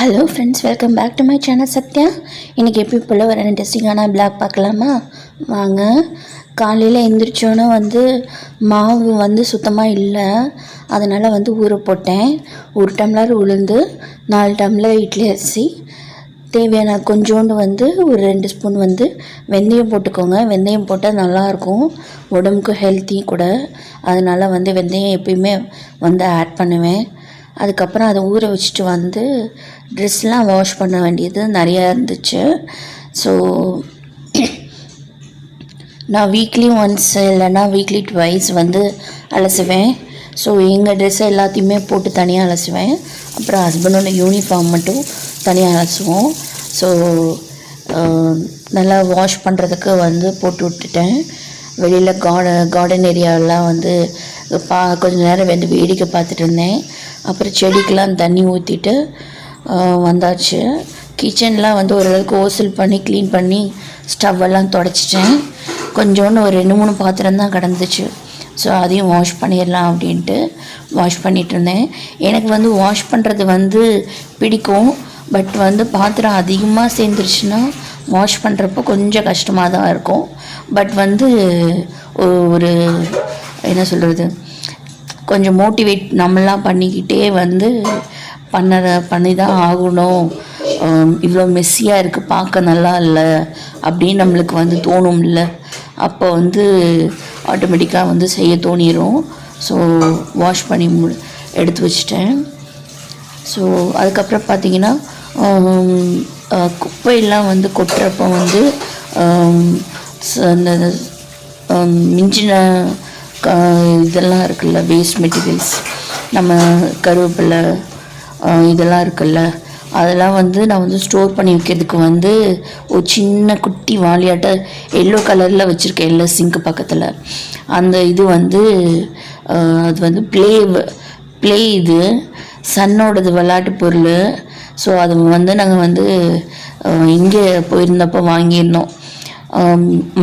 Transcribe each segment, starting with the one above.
Hello friends, welcome back to my channel Sathya. இன்றைக்கி எப்படி போல் ஒரு இன்ட்ரெஸ்டிங்கான பிளாக் பார்க்கலாமா? வாங்க. காலையில் எழுந்திரிச்சோன்னே மாவு சுத்தமாக இல்லை, அதனால் ஊற போட்டேன். 1 டம்ளர் உளுந்து, 4 டம்ளர் இட்லி அரிசி, தேவையான கொஞ்சோண்டு ஒரு 2 ஸ்பூன் வெந்தயம் போட்டுக்கோங்க. வெந்தயம் போட்டால் நல்லாயிருக்கும், உடம்புக்கு ஹெல்த்தி கூட. அதனால் வெந்தயம் எப்பயுமே ஆட் பண்ணுவேன். அதுக்கப்புறம் அதை ஊற வச்சுட்டு ட்ரெஸ்லாம் வாஷ் பண்ண வேண்டியது நிறையா இருந்துச்சு. ஸோ நான் வீக்லி ஒன்ஸ் இல்லைன்னா வீக்லி ட்வைஸ் அலசுவேன். ஸோ எங்கள் ட்ரெஸ்ஸை எல்லாத்தையுமே போட்டு தனியாக அலசுவேன். அப்புறம் ஹஸ்பண்டோட யூனிஃபார்ம் மட்டும் தனியாக அலசுவோம். ஸோ நல்லா வாஷ் பண்ணுறதுக்கு போட்டு விட்டுட்டேன். வெளியில் கார்டன் ஏரியாவெலாம் கொஞ்சம் நேரம் வேடிக்கை பார்த்துட்டு இருந்தேன். அப்புறம் செடிக்கெலாம் தண்ணி ஊற்றிட்டு வந்தாச்சு. கிச்சன்லாம் ஓரளவுக்கு ஓசல் பண்ணி க்ளீன் பண்ணி ஸ்டவ்வெல்லாம் துடைச்சிட்டேன். கொஞ்சோண்டு ஒரு 2-3 பாத்திரம் தான் கிடந்துச்சு. ஸோ அதையும் வாஷ் பண்ணிடலாம் அப்படின்ட்டு வாஷ் பண்ணிகிட்டு இருந்தேன். எனக்கு வாஷ் பண்ணுறது பிடிக்கும். பட் பாத்திரம் அதிகமாக சேர்ந்துருச்சுன்னா வாஷ் பண்ணுறப்போ கொஞ்சம் கஷ்டமாக தான் இருக்கும். பட் ஒரு என்ன சொல்கிறது, கொஞ்சம் மோட்டிவேட் நம்மளாம் பண்ணிக்கிட்டே பண்ணி தான் ஆகணும். இவ்வளோ மெஸ்ஸியாக இருக்குது, பார்க்க நல்லா இல்லை அப்படின்னு நம்மளுக்கு தோணும் இல்லை. அப்போ ஆட்டோமேட்டிக்காக செய்ய தோணிடும். ஸோ வாஷ் பண்ணி எடுத்து வச்சிட்டேன். ஸோ அதுக்கப்புறம் பார்த்திங்கன்னா குப்பையெல்லாம் கொட்டுறப்போ அந்த மிஞ்சின இதெல்லாம் இருக்குல்ல, வேஸ்ட் மெட்டீரியல்ஸ், நம்ம கருவேப்பிலை இதெல்லாம் இருக்குல்ல, அதெல்லாம் நான் ஸ்டோர் பண்ணி வைக்கிறதுக்கு ஒரு சின்ன குட்டி வாளியாட்ட எல்லோ கலரில் வச்சுருக்கேன். எல்லாம் சிங்க் பக்கத்தில். அந்த இது அது ப்ளே இது சன்னோடது விளையாட்டு பொருள். ஸோ அது நாங்கள் இங்கே போயிருந்தப்போ வாங்கியிருந்தோம்.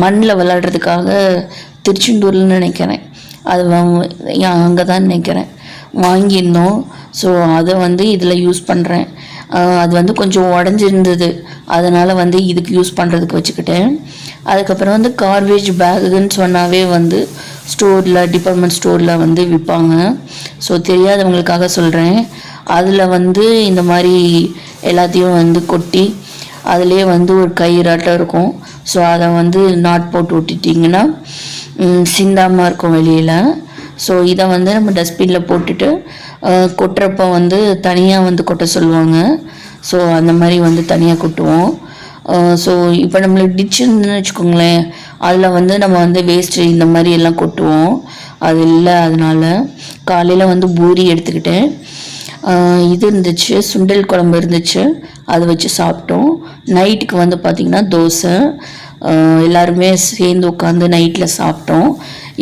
மண்ணில் விளையாடுறதுக்காக திருச்செந்தூர்னு நினைக்கிறேன், அது அங்கே தான் நினைக்கிறேன் வாங்கியிருந்தோம். ஸோ அதை இதில் யூஸ் பண்ணுறேன். அது கொஞ்சம் உடஞ்சிருந்தது, அதனால் இதுக்கு யூஸ் பண்ணுறதுக்கு வச்சுக்கிட்டேன். அதுக்கப்புறம் கார்பேஜ் பேக்குன்னு சொன்னாவே ஸ்டோரில், டிபார்ட்மெண்ட் ஸ்டோரில் விற்பாங்க. ஸோ தெரியாதவங்களுக்காக சொல்கிறேன். அதில் இந்த மாதிரி எல்லாத்தையும் கொட்டி அதிலே ஒரு கயிறாட்டம் இருக்கும். ஸோ அதை நாட் போட்டு விட்டுட்டிங்கன்னா சிந்தாமல் இருக்கும் வெளியில். ஸோ இதை நம்ம டஸ்ட்பினில் போட்டுட்டு கொட்டுறப்போ தனியாக கொட்ட சொல்லுவாங்க. ஸோ அந்த மாதிரி தனியாக கொட்டுவோம். ஸோ இப்போ நம்மளுக்கு டிச்சுன்னு வச்சுக்கோங்களேன், அதில் நம்ம வேஸ்ட்டு இந்த மாதிரி எல்லாம் கொட்டுவோம். அது இல்லை, அதனால் காலையில் பூரி எடுத்துக்கிட்டேன். இது இருந்துச்சு, சுண்டல் குழம்பு இருந்துச்சு, அதை வச்சு சாப்பிட்டோம். நைட்டுக்கு பார்த்திங்கன்னா தோசை. எல்லாருமே சேர்ந்து உட்காந்து நைட்டில் சாப்பிட்டோம்.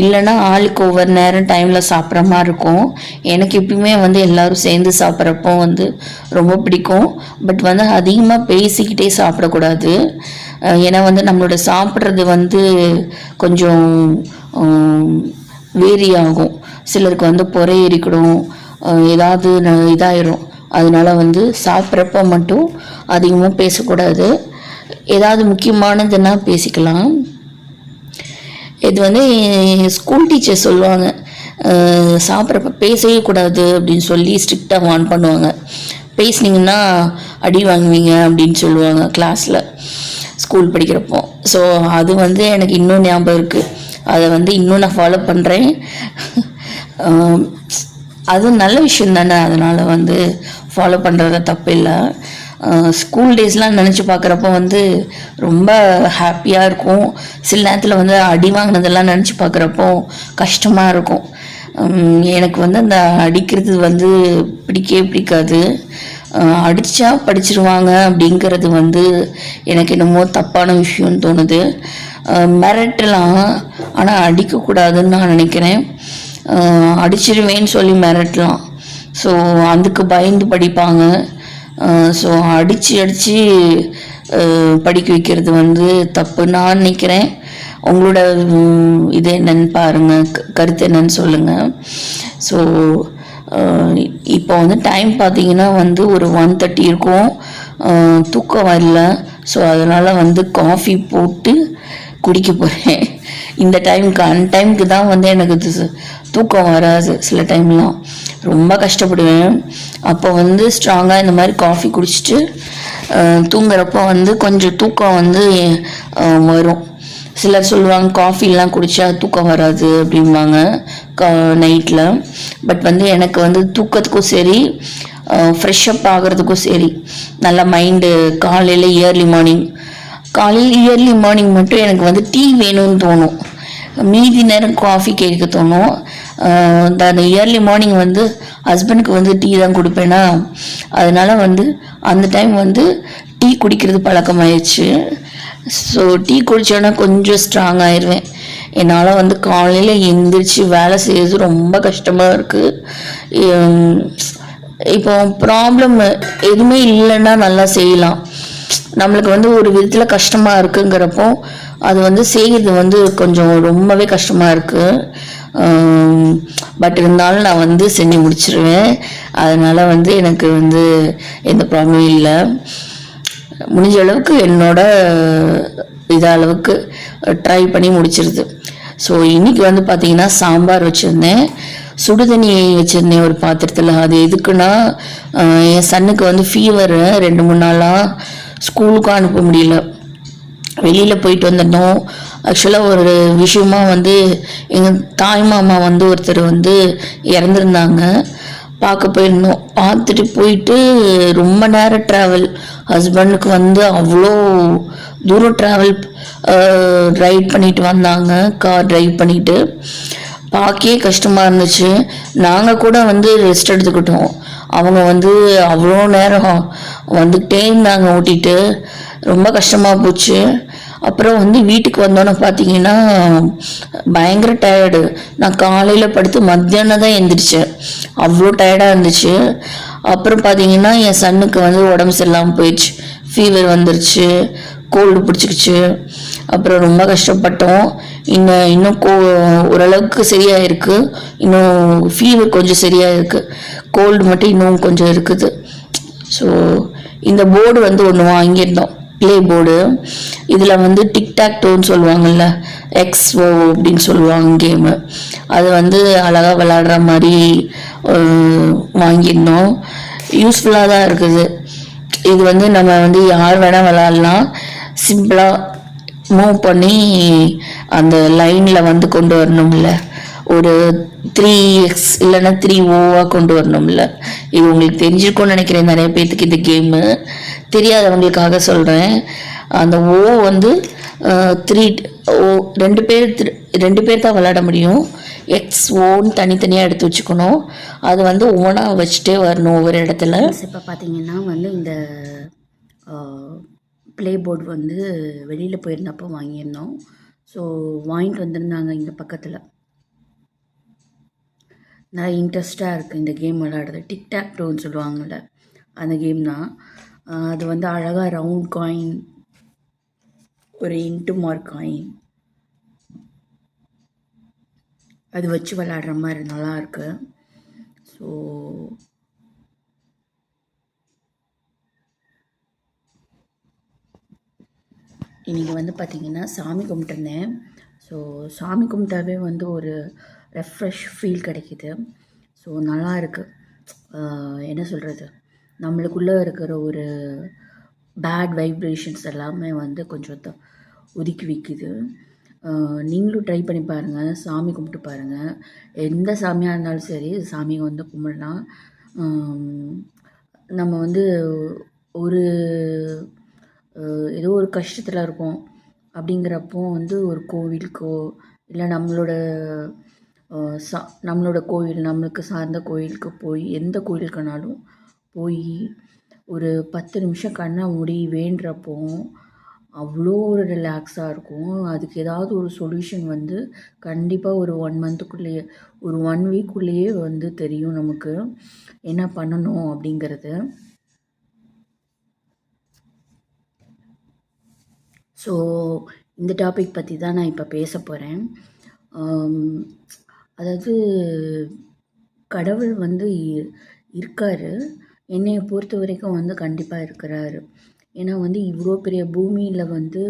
இல்லைன்னா ஆளுக்கு ஒவ்வொரு நேரம் டைமில் சாப்பிட்ற மாதிரி இருக்கும். எனக்கு எப்பயுமே எல்லோரும் சேர்ந்து சாப்பிட்றப்போ ரொம்ப பிடிக்கும். பட் அதிகமாக பேசிக்கிட்டே சாப்பிடக்கூடாது. ஏன்னா நம்மளோட சாப்பிட்றது கொஞ்சம் வேரி ஆகும். சிலருக்கு பொறை எரிக்கிடும், ஏதாவது இதாயிரும். அதனால் சாப்பிட்றப்ப மட்டும் அதிகமாக பேசக்கூடாது. ஏதாவது முக்கியமானதுன்னா பேசிக்கலாம். இது ஸ்கூல் டீச்சர் சொல்லுவாங்க, சாப்பிட்றப்ப பேசவே கூடாது அப்படின்னு சொல்லி ஸ்ட்ரிக்டாக வார்ன் பண்ணுவாங்க. பேசுனீங்கன்னா அடி வாங்குவீங்க அப்படின்னு சொல்லுவாங்க கிளாஸில், ஸ்கூல் படிக்கிறப்போ. ஸோ அது எனக்கு இன்னும் ஞாபகம் இருக்குது. அதை இன்னும் நான் ஃபாலோ பண்ணுறேன். அது நல்ல விஷயம் தானே, அதனால் ஃபாலோ பண்ணுறது தப்பு இல்லை. ஸ்கூல் டேஸ்லாம் நினச்சி பார்க்குறப்போ ரொம்ப ஹாப்பியாக இருக்கும். சில நேரத்தில் அடி வாங்கினதெல்லாம் நினச்சி பார்க்குறப்போ கஷ்டமாக இருக்கும். எனக்கு அந்த அடிக்கிறது பிடிக்கவே பிடிக்காது. அடித்தா படிச்சிருவாங்க அப்படிங்கிறது எனக்கு என்னமோ தப்பான விஷயம்னு தோணுது. மிரட்டலாம், ஆனால் அடிக்கக்கூடாதுன்னு நான் நினைக்கிறேன். அடிச்சிருவேன்னு சொல்லி மிரட்டலாம். ஸோ அதுக்கு பயந்து படிப்பாங்க. ஸோ அடித்து படிக்க வைக்கிறது தப்பு நான் நினைக்கிறேன். உங்களோட இது என்னன்னு பாருங்கள், கருத்து என்னன்னு சொல்லுங்கள். ஸோ இப்போ வந்து டைம் பார்த்தீங்கன்னா வந்து ஒரு 1:30 இருக்கும். தூக்கம் வரல. ஸோ அதனால் வந்து காஃபி போட்டு குடிக்க போகிறேன். இந்த டைமுக்கு அன்டைமுக்கு தான் வந்து எனக்கு தூக்கம் வராது. சில டைம்லாம் ரொம்ப கஷ்டப்படுவேன். அப்போ வந்து ஸ்ட்ராங்காக இந்த மாதிரி காஃபி குடிச்சிட்டு தூங்குறப்போ வந்து கொஞ்சம் தூக்கம் வந்து வரும். சிலர் சொல்லுவாங்க காஃபிலாம் குடித்தா தூக்கம் வராது அப்படிம்பாங்க நைட்டில். பட் வந்து எனக்கு வந்து தூக்கத்துக்கும் சரி ஃப்ரெஷ்அப் ஆகிறதுக்கும் சரி நல்ல மைண்டு காலையில் இயர்லி மார்னிங் மட்டும் எனக்கு வந்து டீ வேணும்னு தோணும். மீதி நேரம் காஃபி கேட்க தோணும். அந்த இயர்லி மார்னிங் வந்து ஹஸ்பண்டுக்கு வந்து டீ தான் கொடுப்பேன்னா, அதனால வந்து அந்த டைம் வந்து டீ குடிக்கிறது பழக்கமாயிடுச்சு. ஸோ டீ குடித்தோன்னா கொஞ்சம் ஸ்ட்ராங் ஆயிடுவேன். என்னால் வந்து காலையில் எழுந்திரிச்சு வேலை செய்கிறது ரொம்ப கஷ்டமாக இருக்குது. இப்போ ப்ராப்ளம் எதுவுமே இல்லைன்னா நல்லா செய்யலாம். நம்மளுக்கு வந்து ஒரு விதத்தில் கஷ்டமாக இருக்குங்கிறப்போ அது வந்து செய்கிறது வந்து கொஞ்சம் ரொம்பவே கஷ்டமாக இருக்குது. பட் இருந்தாலும் நான் வந்து செஞ்சு முடிச்சிருவேன். அதனால் வந்து எனக்கு வந்து எந்த ப்ராப்ளமும் இல்லை. முடிஞ்ச அளவுக்கு என்னோட அளவுக்கு ட்ரை பண்ணி முடிச்சிருது. ஸோ இன்றைக்கி வந்து பார்த்திங்கன்னா சாம்பார் வச்சுருந்தேன், சுடுதண்ணி வச்சுருந்தேன் ஒரு பாத்திரத்தில். அது எதுக்குன்னா என் சன்னுக்கு வந்து ஃபீவர் 2-3 நாளாக ஸ்கூலுக்கும் அனுப்ப முடியல. வெளியில் போயிட்டு வந்துட்டோம். ஆக்சுவலாக ஒரு விஷயமா வந்து எங்கள் தாய் மாமா வந்து ஒருத்தர் வந்து இறந்துருந்தாங்க. பார்க்க போயிருந்தோம். பார்த்துட்டு போயிட்டு ரொம்ப நேரம் ட்ராவல். ஹஸ்பண்டுக்கு வந்து அவ்வளோ தூரம் ட்ராவல் ரைட் பண்ணிட்டு வந்தாங்க, கார் ட்ரைவ் பண்ணிட்டு. பார்க்கவே கஷ்டமாக இருந்துச்சு. நாங்கள் கூட வந்து ரெஸ்ட் எடுத்துக்கிட்டோம். அவங்க வந்து அவ்வளோ நேரம் வந்துக்கிட்டே இருந்தாங்க ஓட்டிட்டு. ரொம்ப கஷ்டமாக போச்சு. அப்புறம் வந்து வீட்டுக்கு வந்தோன்னே பார்த்தீங்கன்னா பயங்கர டயர்டு. நான் காலையில் படுத்து மத்தியானம் தான் எழுந்திரிச்சேன். அவ்வளோ டயர்டாக இருந்துச்சு. அப்புறம் பார்த்தீங்கன்னா என் சன்னுக்கு வந்து உடம்பு சரியில்லாமல் போயிடுச்சு. ஃபீவர் வந்துருச்சு, கோல்டு பிடிச்சிக்கிச்சு. அப்புறம் ரொம்ப கஷ்டப்பட்டோம். இன்னும் ஓரளவுக்கு சரியாக இருக்குது. இன்னும் ஃபீவர் கொஞ்சம் சரியாக இருக்குது. கோல்டு மட்டும் இன்னும் கொஞ்சம் இருக்குது. ஸோ இந்த போர்டு வந்து ஒன்று வாங்கியிருந்தோம், ப்ளே போர்டு. இதில் வந்து டிக்டாக்டோன்னு சொல்லுவாங்கள்ல, XO அப்படின்னு சொல்லுவாங்க கேமு. அது வந்து அழகாக விளாடுற மாதிரி வாங்கியிருந்தோம். யூஸ்ஃபுல்லாக தான் இருக்குது. இது வந்து நம்ம வந்து யார் வேணால் விளாட்லாம். சிம்பிளாக மூவ் பண்ணி அந்த லைனில் வந்து கொண்டு வரணும்ல, ஒரு 3x இல்லைன்னா 3O கொண்டு வரணும்ல. இது உங்களுக்கு தெரிஞ்சிருக்கும்னு நினைக்கிறேன் நிறைய பேர்த்துக்கு. இந்த கேமு தெரியாதவங்களுக்காக சொல்கிறேன். அந்த O வந்து 3 ரெண்டு பேர் தான் விளையாட முடியும். XOன்னு தனித்தனியாக எடுத்து வச்சுக்கணும். அது வந்து ஓனாக வச்சுட்டே வரணும் ஒவ்வொரு இடத்துல. இப்போ பார்த்தீங்கன்னா வந்து இந்த ப்ளே போர்டு வந்து வெளியில் போயிருந்தப்போ வாங்கியிருந்தோம். ஸோ வாங்கிட்டு வந்திருந்தாங்க இங்கே பக்கத்தில். நல்லா இன்ட்ரெஸ்டாக இருக்குது இந்த கேம் விளையாடுறது. டிக்டாக்டோன்னு சொல்லுவாங்கள்ல, அந்த கேம் தான். அது வந்து அழகாக ரவுண்ட் காயின், ஒரு இன்ட்டு மார்க் காயின், அது வச்சு விளையாடுற மாதிரி நல்லாயிருக்கு. ஸோ இன்றைக்கி வந்து பார்த்திங்கன்னா சாமி கும்பிட்டுருந்தேன். ஸோ சாமி கும்பிட்டாவே வந்து ஒரு ரெஃப்ரெஷ் ஃபீல் கிடைக்கிது. ஸோ நல்லா இருக்குது. என்ன சொல்கிறது, நம்மளுக்குள்ளே இருக்கிற ஒரு பேட் வைப்ரேஷன்ஸ் எல்லாமே வந்து கொஞ்சம் ஒதுக்கி வைக்குது. நீங்களும் ட்ரை பண்ணி பாருங்கள், சாமி கும்பிட்டு பாருங்கள். எந்த சாமியாக இருந்தாலும் சரி, சாமியை வந்து கும்பிடலாம். நம்ம வந்து ஒரு ஏதோ ஒரு கஷ்டத்தில் இருக்கோம் அப்படிங்கிறப்போ வந்து ஒரு கோவிலுக்கோ இல்லை நம்மளோட கோவில், நம்மளுக்கு சார்ந்த கோயிலுக்கு போய், எந்த கோயிலுக்குனாலும் போய் ஒரு 10 நிமிஷம் கண்ணை மூடி வேண்டுறப்போ அவ்வளோ ஒரு ரிலாக்ஸாக இருக்கும். அதுக்கு ஏதாவது ஒரு சொல்யூஷன் வந்து கண்டிப்பாக ஒரு 1 மந்த்துக்குள்ளேயே, ஒரு 1 வீக்குள்ளேயே வந்து தெரியும் நமக்கு என்ன பண்ணணும் அப்படிங்கிறது. ஸோ இந்த டாபிக் பற்றி தான் நான் இப்போ பேச போகிறேன். அதாவது கடவுள் வந்து இருக்காரு. என்னைய பொறுத்த வரைக்கும் வந்து கண்டிப்பாக இருக்கிறாரு. ஏன்னா வந்து இவ்வளோ பெரிய பூமியில் வந்து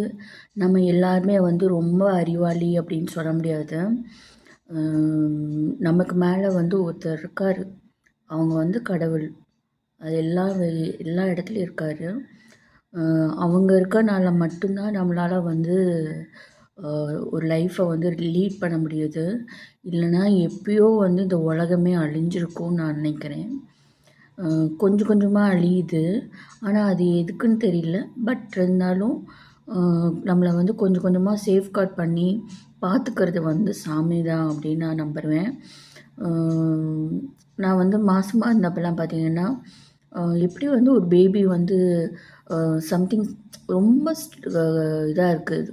நம்ம எல்லாருமே வந்து ரொம்ப அறிவாளி அப்படின்னு சொல்ல முடியாது. நமக்கு மேலே வந்து ஒருத்தர் இருக்கார். அவங்க வந்து கடவுள். அது எல்லா இடத்துலையும் இருக்கார். அவங்க இருக்கனால மட்டும்தான் நம்மளால் வந்து ஒரு லைஃப்பை வந்து லீட் பண்ண முடியுது. இல்லைன்னா எப்பயோ வந்து இந்த உலகமே அழிஞ்சிருக்கும்னு நான் நினைக்கிறேன். கொஞ்சம் கொஞ்சமாக அழியுது. ஆனால் அது எதுக்குன்னு தெரியல. பட் இருந்தாலும் நம்மளை வந்து கொஞ்சம் கொஞ்சமாக சேஃப்கார்ட் பண்ணி பார்த்துக்கிறது வந்து சாமி தான் அப்படின்னு நான் நம்புவேன். நான் வந்து மாசமாக இருந்தப்பெல்லாம் பார்த்தீங்கன்னா, எப்படி வந்து ஒரு பேபி வந்து சம்திங் ரொம்ப இதாக இருக்குது.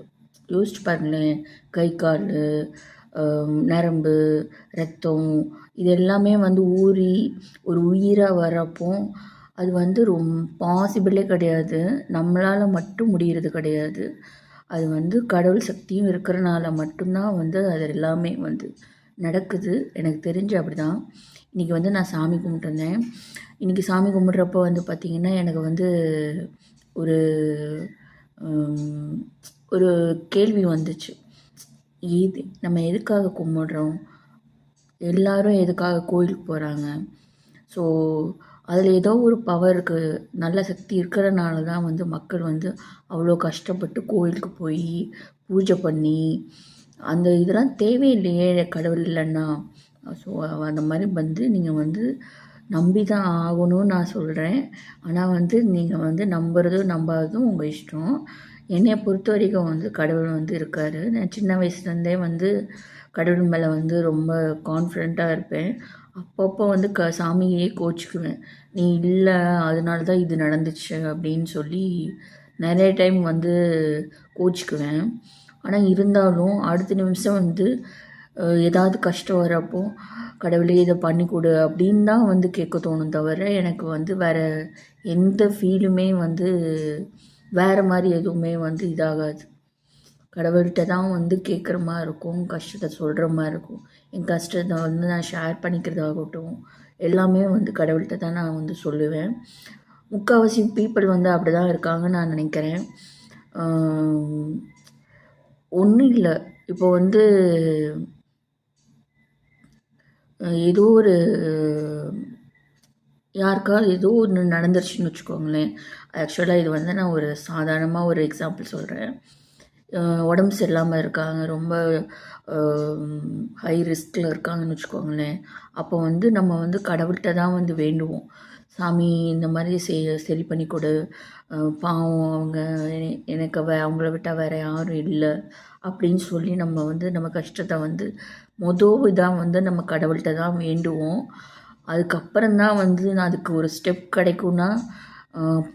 யோசிச்சு பாருங்களேன். கை, கால், நரம்பு, ரத்தம் இது எல்லாமே வந்து ஊறி ஒரு உயிராக வரப்போ அது வந்து பாசிபிளே கிடையாது. நம்மளால் மட்டும் முடிகிறது கிடையாது. அது வந்து கடவுள் சக்தியும் இருக்கிறனால மட்டும்தான் வந்து அது எல்லாமே வந்து நடக்குது. எனக்கு தெரிஞ்சு அப்படி தான். இன்றைக்கி வந்து நான் சாமி கும்பிட்டுருந்தேன். இன்றைக்கி சாமி கும்பிட்றப்போ வந்து பார்த்திங்கன்னா எனக்கு வந்து ஒரு ஒரு கேள்வி வந்துச்சு. நம்ம எதுக்காக கும்பிட்றோம்? எல்லாரும் எதுக்காக கோயிலுக்கு போகிறாங்க? ஸோ அதில் ஏதோ ஒரு பவர் இருக்குது. நல்ல சக்தி இருக்கிறனால தான் வந்து மக்கள் வந்து அவ்வளோ கஷ்டப்பட்டு கோயிலுக்கு போய் பூஜை பண்ணி அந்த இதெல்லாம் தேவையில்லையே கடவுள் இல்லைன்னா. ஸோ அந்த மாதிரி வந்து நீங்கள் வந்து நம்பி தான் ஆகணும்னு நான் சொல்கிறேன். ஆனால் வந்து நீங்கள் வந்து நம்புறதும் நம்பாததும் உங்கள் இஷ்டம். என்னைய பொறுத்த வரைக்கும் வந்து கடவுள் வந்து இருக்கார். நான் சின்ன வயசுலேருந்தே வந்து கடவுள் மேலே வந்து ரொம்ப கான்ஃபிடெண்ட்டாக இருப்பேன். அப்பப்போ வந்து சாமியே கோச்சிக்குவேன். நீ இல்லை அதனால தான் இது நடந்துச்சு அப்படின்னு சொல்லி நிறைய டைம் வந்து கோச்சிக்குவேன். ஆனால் இருந்தாலும் அடுத்த நிமிஷம் வந்து ஏதாவது கஷ்டம் வரப்போ கடவுளே இதை பண்ணி கொடு அப்படின்னு தான் வந்து கேட்க தோணும் தவிர எனக்கு வந்து வேறு எந்த ஃபீலுமே வந்து வேறு மாதிரி எதுவுமே வந்து இதாகாது. கடவுள்கிட்ட தான் வந்து கேட்குற மாதிரி இருக்கும், கஷ்டத்தை சொல்கிற மாதிரி இருக்கும். என் கஷ்டத்தை வந்து நான் ஷேர் பண்ணிக்கிறதாகட்டும் எல்லாமே வந்து கடவுள்கிட்ட தான் நான் வந்து சொல்லுவேன். முக்கால்வாசி பீப்புள் வந்து அப்படி தான் இருக்காங்கன்னு நான் நினைக்கிறேன். ஒன்றும் இல்லை. இப்போ வந்து ஏதோ ஒரு யாருக்காவது ஏதோ ஒன்று நடந்துருச்சுன்னு வச்சுக்கோங்களேன். ஆக்சுவலாக இது வந்து நான் ஒரு சாதாரணமாக ஒரு எக்ஸாம்பிள் சொல்கிறேன். உடம்பு சரியில்லாமல் இருக்காங்க, ரொம்ப ஹை ரிஸ்கில் இருக்காங்கன்னு வச்சுக்கோங்களேன். அப்போ வந்து நம்ம வந்து கடவுள்கிட்ட தான் வந்து வேண்டுவோம். சாமி இந்த மாதிரி சரி பண்ணி கொடு, பாவம் அவங்க எனக்கு அவங்கள விட்டால் வேறு யாரும் இல்லை அப்படின்னு சொல்லி நம்ம வந்து நம்ம கஷ்டத்தை வந்து இதாக வந்து நம்ம கடவுள்கிட்ட தான் வேண்டுவோம். அதுக்கப்புறம்தான் வந்து நான் அதுக்கு ஒரு ஸ்டெப் கிடைக்கும்னா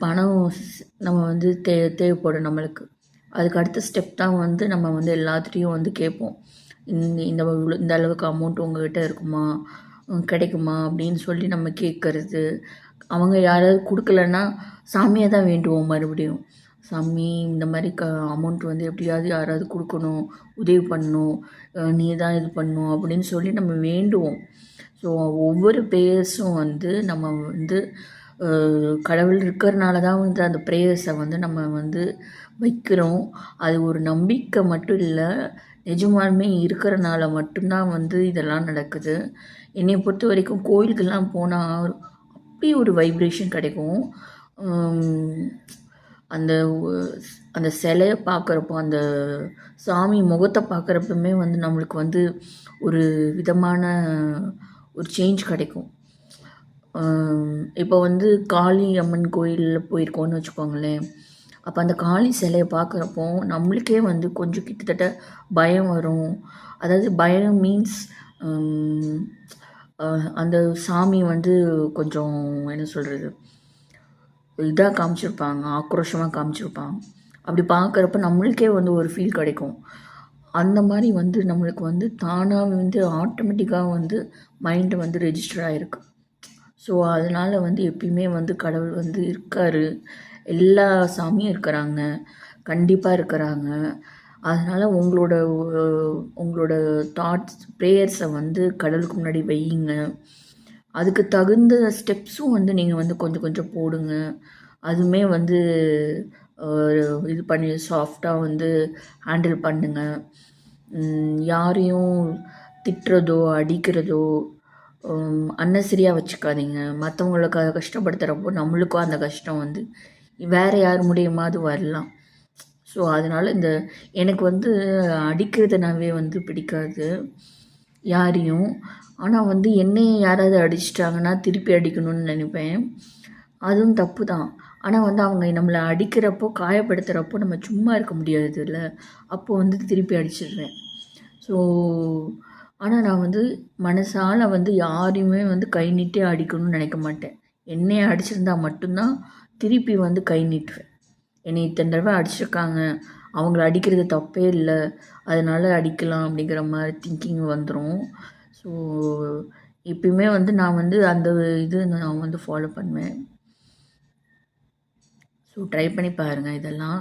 பணம் நம்ம வந்து தேவைப்படும் நம்மளுக்கு. அதுக்கு அடுத்த ஸ்டெப் தான் வந்து நம்ம வந்து எல்லாத்துலேயும் வந்து கேட்போம். இந்த அளவுக்கு அமௌண்ட் உங்கள்கிட்ட இருக்குமா, கிடைக்குமா அப்படின்னு சொல்லி நம்ம கேட்குறது. அவங்க யாராவது கொடுக்கலன்னா சாமியை தான் வேண்டுவோம் மறுபடியும். சாமி இந்த மாதிரி அமௌண்ட் வந்து எப்படியாவது யாராவது கொடுக்கணும், உதவி பண்ணணும், நீ தான் இது பண்ணணும் அப்படின்னு சொல்லி நம்ம வேண்டுவோம். ஸோ ஒவ்வொரு ப்ரேயர்ஸும் வந்து நம்ம வந்து கடவுள் இருக்கிறனால தான் வந்து அந்த ப்ரேயர்ஸை வந்து நம்ம வந்து வைக்கிறோம். அது ஒரு நம்பிக்கை மட்டும் இல்லை, நிஜமாலுமே இருக்கிறனால மட்டும்தான் வந்து இதெல்லாம் நடக்குது. என்னை பொறுத்த வரைக்கும் கோயிலுக்கெல்லாம் போனால் அப்படி ஒரு வைப்ரேஷன் கிடைக்கும். அந்த அந்த சிலைய பார்க்குறப்போ, அந்த சாமி முகத்தை பார்க்குறப்பமே வந்து நம்மளுக்கு வந்து ஒரு விதமான ஒரு சேஞ்ச் கிடைக்கும். இப்போ வந்து காளி அம்மன் கோயிலில் போயிருக்கோன்னு வச்சுக்கோங்களேன். அப்போ அந்த காளி சிலையை பார்க்குறப்போ நம்மளுக்கே வந்து கொஞ்சம் கிட்டத்தட்ட பயம் வரும். அதாவது பயம் மீன்ஸ் அந்த சாமி வந்து கொஞ்சம் என்ன சொல்கிறது, இதாக காமிச்சிருப்பாங்க, ஆக்ரோஷமாக காமிச்சிருப்பாங்க. அப்படி பார்க்குறப்ப நம்மளுக்கே வந்து ஒரு ஃபீல் கிடைக்கும். அந்த மாதிரி வந்து நம்மளுக்கு வந்து தானாக வந்து ஆட்டோமேட்டிக்காக வந்து மைண்டு வந்து ரெஜிஸ்டர் ஆகிருக்கு. ஸோ அதனால் வந்து எப்பயுமே வந்து கடவுள் வந்து இருக்கார். எல்லா சாமியும் இருக்கிறாங்க, கண்டிப்பாக இருக்கிறாங்க. அதனால் உங்களோட தாட்ஸ் ப்ரேயர்ஸை வந்து கடவுளுக்கு முன்னாடி வையுங்க. அதுக்கு தகுந்த ஸ்டெப்ஸும் வந்து நீங்கள் வந்து கொஞ்சம் கொஞ்சம் போடுங்க. அதுவுமே வந்து இது பண்ணி சாஃப்டாக வந்து ஹேண்டில் பண்ணுங்க. யாரையும் திட்டுறதோ அடிக்கிறதோ அன்னெசரியாக வச்சுக்காதீங்க. மற்றவங்கள கஷ்டப்படுத்துகிறப்போ நம்மளுக்கும் அந்த கஷ்டம் வந்து வேறு யார் மூலியமாவது வரலாம். ஸோ அதனால் எனக்கு வந்து அடிக்கிறதுனாவே வந்து பிடிக்காது யாரையும். ஆனால் வந்து என்னையும் யாராவது அடிச்சிட்டாங்கன்னா திருப்பி அடிக்கணும்னு நினைப்பேன். அதுவும் தப்பு தான். ஆனால் வந்து அவங்க நம்மளை அடிக்கிறப்போ காயப்படுத்துகிறப்போ நம்ம சும்மா இருக்க முடியாதுல்ல, அப்போது வந்து திருப்பி அடிச்சிடுறேன். ஸோ ஆனால் நான் வந்து மனசால் வந்து யாரையுமே வந்து கை நீட்டி அடிக்கணும்னு நினைக்க மாட்டேன். என்னையை அடிச்சிருந்தா மட்டும்தான் திருப்பி வந்து கை நீட்டுவேன். என்னை இத்தனை தடவை அடிச்சிருக்காங்க, அவங்கள அடிக்கிறது தப்பே இல்லை, அதனால் அடிக்கலாம் அப்படிங்கிற மாதிரி திங்கிங் வந்துடும். ஸோ எப்பயுமே வந்து நான் வந்து அந்த நான் வந்து ஃபாலோ பண்ணுவேன். ஸோ ட்ரை பண்ணி பாருங்கள் இதெல்லாம்.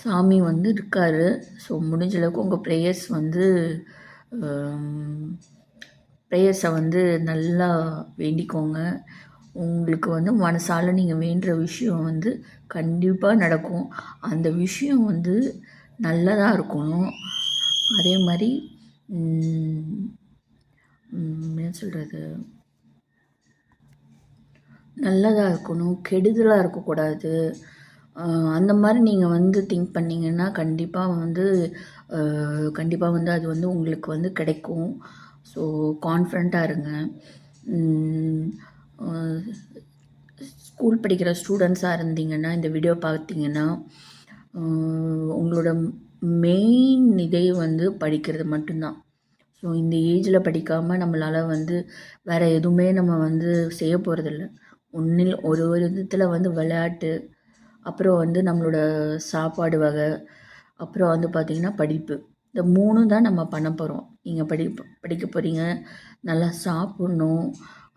சாமி வந்து இருக்கார். ஸோ முடிஞ்ச அளவுக்கு உங்கள் ப்ரேயர்ஸை வந்து நல்லா வேண்டிக்கோங்க. உங்களுக்கு வந்து மனசால் நீங்கள் வேண்டுற விஷயம் வந்து கண்டிப்பாக நடக்கும். அந்த விஷயம் வந்து நல்லதாக இருக்கணும். அதே மாதிரி என்ன சொல்கிறது, நல்லதாக இருக்கணும், கெடுதலாக இருக்கக்கூடாது. அந்த மாதிரி நீங்கள் வந்து திங்க் பண்ணிங்கன்னா கண்டிப்பாக வந்து அது வந்து உங்களுக்கு வந்து கிடைக்கும். ஸோ கான்ஃபிடண்ட்டாக இருங்க. ஸ்கூல் படிக்கிற ஸ்டூடெண்ட்ஸாக இருந்தீங்கன்னா இந்த வீடியோ பார்த்தீங்கன்னா உங்களோட மெயின் இதே வந்து படிக்கிறது மட்டும்தான். ஸோ இந்த ஏஜில் படிக்காமல் நம்மளால் வந்து வேறு எதுவுமே நம்ம வந்து செய்ய போகிறதில்ல. ஒரு விதத்தில் வந்து விளையாட்டு, அப்புறம் வந்து நம்மளோட சாப்பாடு வகை, அப்புறம் வந்து பார்த்திங்கன்னா படிப்பு, இந்த 3 தான் நம்ம பண்ண போகிறோம். நீங்கள் படிக்க போகிறீங்க, நல்லா சாப்பிட்ணும்,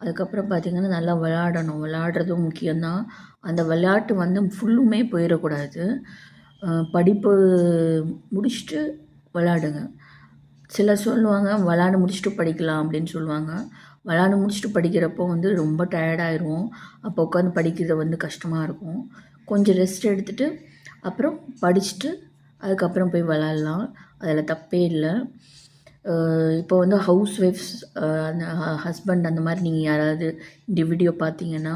அதுக்கப்புறம் பார்த்திங்கன்னா நல்லா விளையாடுறதும் முக்கியம்தான். அந்த விளையாட்டு வந்து ஃபுல்லுமே போயிடக்கூடாது. படிப்பு முடிச்சுட்டு விளையாடுங்க. சிலர் சொல்லுவாங்க விளையாட முடிச்சுட்டு படிக்கலாம் அப்படின்னு சொல்லுவாங்க. விளையாட முடிச்சுட்டு படிக்கிறப்போ வந்து ரொம்ப டயர்டாயிடுவோம். அப்போ உட்காந்து படிக்கிறது வந்து கஷ்டமாக இருக்கும். கொஞ்சம் ரெஸ்ட் எடுத்துகிட்டு அப்புறம் படிச்சுட்டு அதுக்கப்புறம் போய் விளையாடலாம். அதில் தப்பே இல்லை. இப்போ வந்து ஹவுஸ் ஒய்ஃப்ஸ், அந்த ஹஸ்பண்ட் அந்த மாதிரி நீங்கள் யாராவது இந்த வீடியோ பார்த்தீங்கன்னா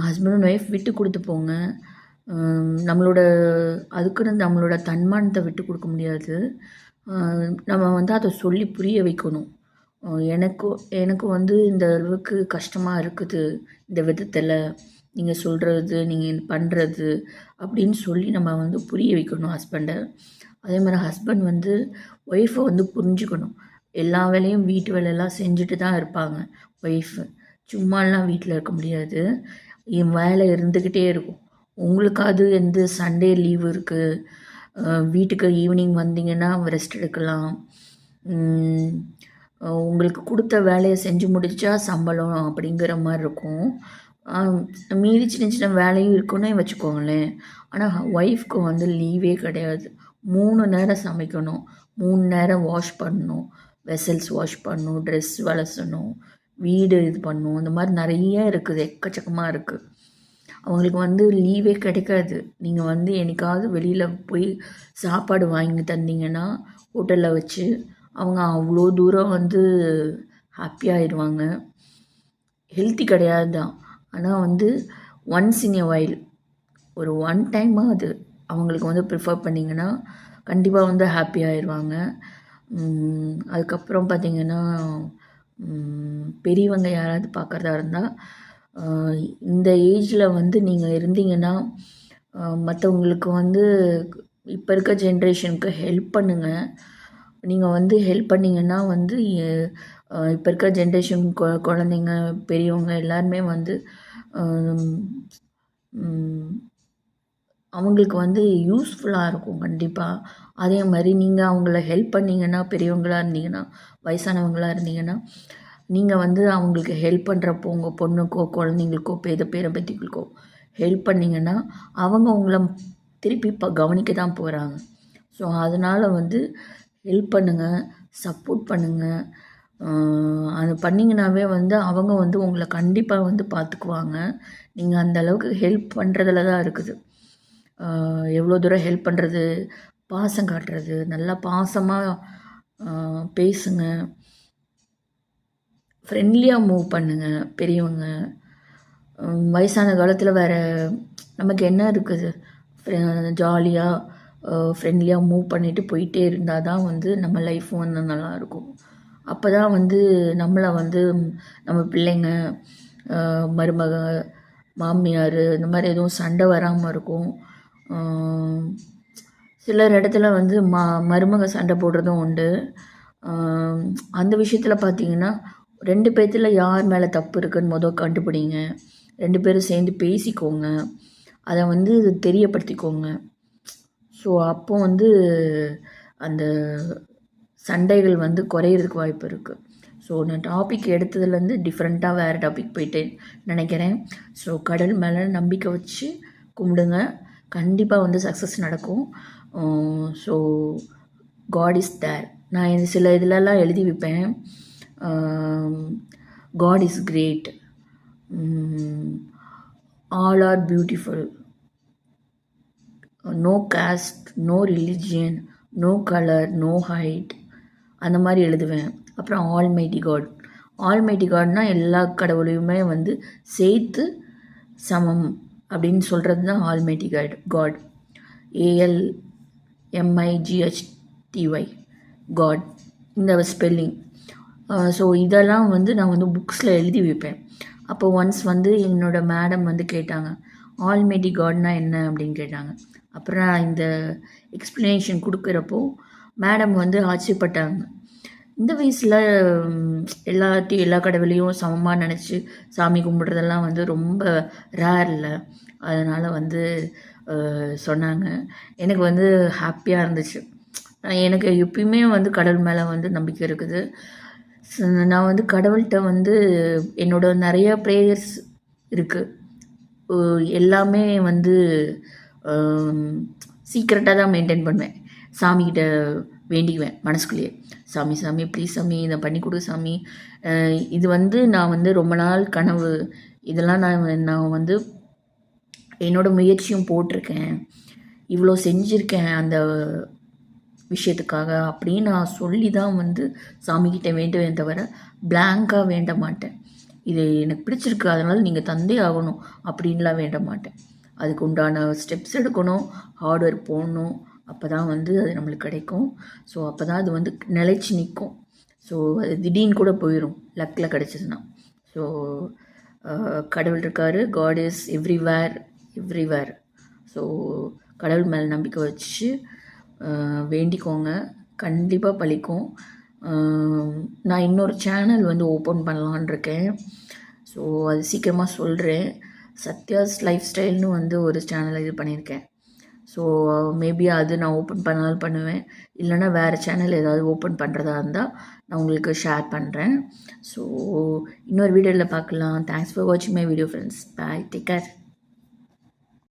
ஹஸ்பண்ட் அண்ட் ஒய்ஃப் விட்டு கொடுத்து போங்க. அதுக்குன்னு நம்மளோட தன்மானத்தை விட்டு கொடுக்க முடியாது. நம்ம வந்து அதை சொல்லி புரிய வைக்கணும். எனக்கு வந்து இந்த அளவுக்கு கஷ்டமாக இருக்குது இந்த விதத்தில் நீங்கள் சொல்கிறது, நீங்கள் பண்ணுறது அப்படின்னு சொல்லி நம்ம வந்து புரிய வைக்கணும் ஹஸ்பண்டை. அதே மாதிரி ஹஸ்பண்ட் வந்து ஒய்ஃபை வந்து புரிஞ்சுக்கணும். எல்லா வேலையும் வீட்டு வேலையெல்லாம் செஞ்சுட்டு தான் இருப்பாங்க ஒய்ஃபு. சும்மாலாம் வீட்டில் இருக்க முடியாது, என் வேலை இருந்துக்கிட்டே இருக்கும். உங்களுக்காவது எந்த சண்டே லீவு இருக்குது, வீட்டுக்கு ஈவினிங் வந்தீங்கன்னா ரெஸ்ட் எடுக்கலாம். உங்களுக்கு கொடுத்த வேலையை செஞ்சு முடித்தா சம்பளம் அப்படிங்கிற மாதிரி இருக்கும். மீதி சின்ன சின்ன வேலையும் இருக்குன்னு வச்சுக்கோங்களேன். ஆனால் ஒய்ஃப்க்கு வந்து லீவே கிடையாது. 3 நேரம் சமைக்கணும், 3 நேரம் வாஷ் பண்ணணும், வெசல்ஸ் வாஷ் பண்ணணும், ட்ரெஸ் வளசணும், வீடு இது பண்ணணும், இந்த மாதிரி நிறைய இருக்குது, எக்கச்சக்கமாக இருக்குது. அவங்களுக்கு வந்து லீவே கிடைக்காது. நீங்கள் வந்து என்னைக்காவது வெளியில் போய் சாப்பாடு வாங்கி தந்தீங்கன்னா ஹோட்டலில் வச்சு அவங்க அவ்வளோ தூரம் வந்து ஹாப்பியாகிடுவாங்க. ஹெல்த்தி கிடையாது தான், ஆனால் வந்து ஒன்ஸ் இன் எ வைல், ஒரு ஒன் டைமாக அது அவங்களுக்கு வந்து ப்ரிஃபர் பண்ணிங்கன்னா கண்டிப்பாக வந்து ஹாப்பியாகிடுவாங்க. அதுக்கப்புறம் பார்த்திங்கன்னா பெரியவங்க யாராவது பார்க்குறதா இருந்தால் இந்த ஏஜில் வந்து நீங்கள் இருந்தீங்கன்னா மற்றவங்களுக்கு வந்து இப்போ இருக்க ஜென்ரேஷனுக்கு ஹெல்ப் பண்ணுங்கள். நீங்கள் வந்து ஹெல்ப் பண்ணிங்கன்னா வந்து இப்போ இருக்க ஜென்ரேஷன் குழந்தைங்க பெரியவங்க எல்லாருமே வந்து அவங்களுக்கு வந்து யூஸ்ஃபுல்லாக இருக்கும் கண்டிப்பாக. அதே மாதிரி நீங்கள் அவங்கள ஹெல்ப் பண்ணிங்கன்னா, பெரியவங்களாக இருந்தீங்கன்னா, வயசானவங்களாக இருந்தீங்கன்னா, நீங்கள் வந்து அவங்களுக்கு ஹெல்ப் பண்ணுறப்போ உங்கள் பொண்ணுக்கோ குழந்தைங்களுக்கோ பேரம்பேத்திகளுக்கோ ஹெல்ப் பண்ணிங்கன்னா அவங்க உங்களை திருப்பி கவனிக்க தான் போகிறாங்க. ஸோ அதனால் வந்து ஹெல்ப் பண்ணுங்கள், சப்போர்ட் பண்ணுங்கள். அது பண்ணிங்கனாவே வந்து அவங்க வந்து உங்களை கண்டிப்பாக வந்து பார்த்துக்குவாங்க. நீங்கள் அந்த அளவுக்கு ஹெல்ப் பண்ணுறதுல தான் இருக்குது. எவ்வளோ தூரம் ஹெல்ப் பண்ணுறது, பாசம் காட்டுறது, நல்லா பாசமாக பேசுங்க, ஃப்ரெண்ட்லியாக மூவ் பண்ணுங்கள் பெரியவங்க. வயசான காலத்தில் வேறு நமக்கு என்ன இருக்குது, ஜாலியாக ஃப்ரெண்ட்லியாக மூவ் பண்ணிவிட்டு போயிட்டே இருந்தால் தான் வந்து நம்ம லைஃப் வந்து நல்லாயிருக்கும். அப்போ தான் வந்து நம்மளை வந்து நம்ம பிள்ளைங்க, மருமக, மாமியார் இந்த மாதிரி எதுவும் சண்டை வராமல் இருக்கும். சிலர் இடத்துல வந்து மருமக சண்டை போடுறதும் உண்டு. அந்த விஷயத்தில் பார்த்தீங்கன்னா 2 பேர்த்துல யார் மேலே தப்பு இருக்குன்னு கண்டுபிடிங்க. 2 பேரும் சேர்ந்து பேசிக்கோங்க, அதை வந்து தெரியப்படுத்திக்கோங்க. ஸோ அப்போ வந்து அந்த சண்டைகள் வந்து குறையிறதுக்கு வாய்ப்பு இருக்குது. ஸோ நான் டாபிக் எடுத்ததுலேருந்து டிஃப்ரெண்ட்டாக வேறு டாபிக் போயிட்டேன் நினைக்கிறேன். ஸோ கடல் மேலே நம்பிக்கை வச்சு கும்பிடுங்க, கண்டிப்பாக வந்து சக்ஸஸ் நடக்கும். So God is there. நான் சில இதிலெல்லாம் எழுதி வைப்பேன், God is great, all are beautiful, no caste, no religion, no colour, no height, அந்த மாதிரி எழுதுவேன். அப்புறம் ஆல்மைட்டி காட். ஆல்மைட்டி காட்னால் எல்லா கடவுளையுமே வந்து சேர்த்து சமம் அப்படின்னு சொல்கிறது தான் ஆல்மைட்டி காட். ALMIGHTY காட், இந்த ஸ்பெல்லிங். ஸோ இதெல்லாம் வந்து நான் வந்து புக்ஸில் எழுதி வைப்பேன். அப்போ ஒன்ஸ் வந்து என்னோடய மேடம் வந்து கேட்டாங்க, ஆல்மைட்டி காட்னா என்ன அப்படின்னு கேட்டாங்க. அப்புறம் நான் இந்த எக்ஸ்ப்ளனேஷன் கொடுக்குறப்போ மேடம் வந்து ஆச்சரியப்பட்டாங்க. இந்த வயசில் எல்லா கடவுளையும் சமமாக நினச்சி சாமி கும்பிட்றதெல்லாம் வந்து ரொம்ப ரேர் இல்லை. அதனால் வந்து சொன்னாங்க. எனக்கு வந்து ஹாப்பியாக இருந்துச்சு. எனக்கு எப்பயுமே வந்து கடவுள் மேலே வந்து நம்பிக்கை இருக்குது. நான் வந்து கடவுள்கிட்ட வந்து என்னோட நிறைய ப்ரேயர்ஸ் இருக்குது. எல்லாமே வந்து சீக்ரெட்டாக தான் மெயின்டைன் பண்ணுவேன். சாமிக்கிட்ட வேண்டிக்குவேன் மனசுக்குள்ளேயே, சாமி ப்ளீஸ் சாமி இதை பண்ணி கொடு சாமி. இது வந்து நான் வந்து ரொம்ப நாள் கனவு, இதெல்லாம் நான் வந்து என்னோடய முயற்சியும் போட்டிருக்கேன், இவ்வளோ செஞ்சுருக்கேன் அந்த விஷயத்துக்காக அப்படின்னு நான் சொல்லி தான் வந்து சாமிக்கிட்ட வேண்டுவேன் தவிர பிளாங்காக வேண்ட மாட்டேன். இது எனக்கு பிடிச்சிருக்கு அதனால் நீங்கள் தந்தே ஆகணும் அப்படின்லாம் வேண்ட மாட்டேன். அதுக்கு உண்டான ஸ்டெப்ஸ் எடுக்கணும், ஹார்ட் ஒர்க் போடணும், அப்போ தான் வந்து அது நம்மளுக்கு கிடைக்கும். ஸோ அப்போ தான் அது வந்து நிலைச்சி நிற்கும். ஸோ அது திடீர்னு கூட போயிடும் லக்கில் கிடச்சிதுன்னா. ஸோ கடவுள் இருக்கார், காட் இஸ் எவ்ரிவேர். ஸோ கடவுள் மேலே நம்பிக்கை வச்சு வேண்டிக்கோங்க, கண்டிப்பாக பலிக்கும். நான் இன்னொரு சேனல் வந்து ஓப்பன் பண்ணலான் இருக்கேன். ஸோ அது சீக்கிரமாக சொல்கிறேன். சத்யாஸ் லைஃப் ஸ்டைல்னு வந்து ஒரு சேனல் இது பண்ணியிருக்கேன். ஸோ மேபி அது நான் ஓப்பன் பண்ணாலும் பண்ணுவேன், இல்லைனா வேறு சேனல் ஏதாவது ஓப்பன் பண்ணுறதா இருந்தால் நான் உங்களுக்கு ஷேர் பண்ணுறேன். ஸோ இன்னொரு வீடியோவில் பார்க்கலாம். தேங்க்ஸ் ஃபார் வாட்சிங் my video friends. Bye, take care.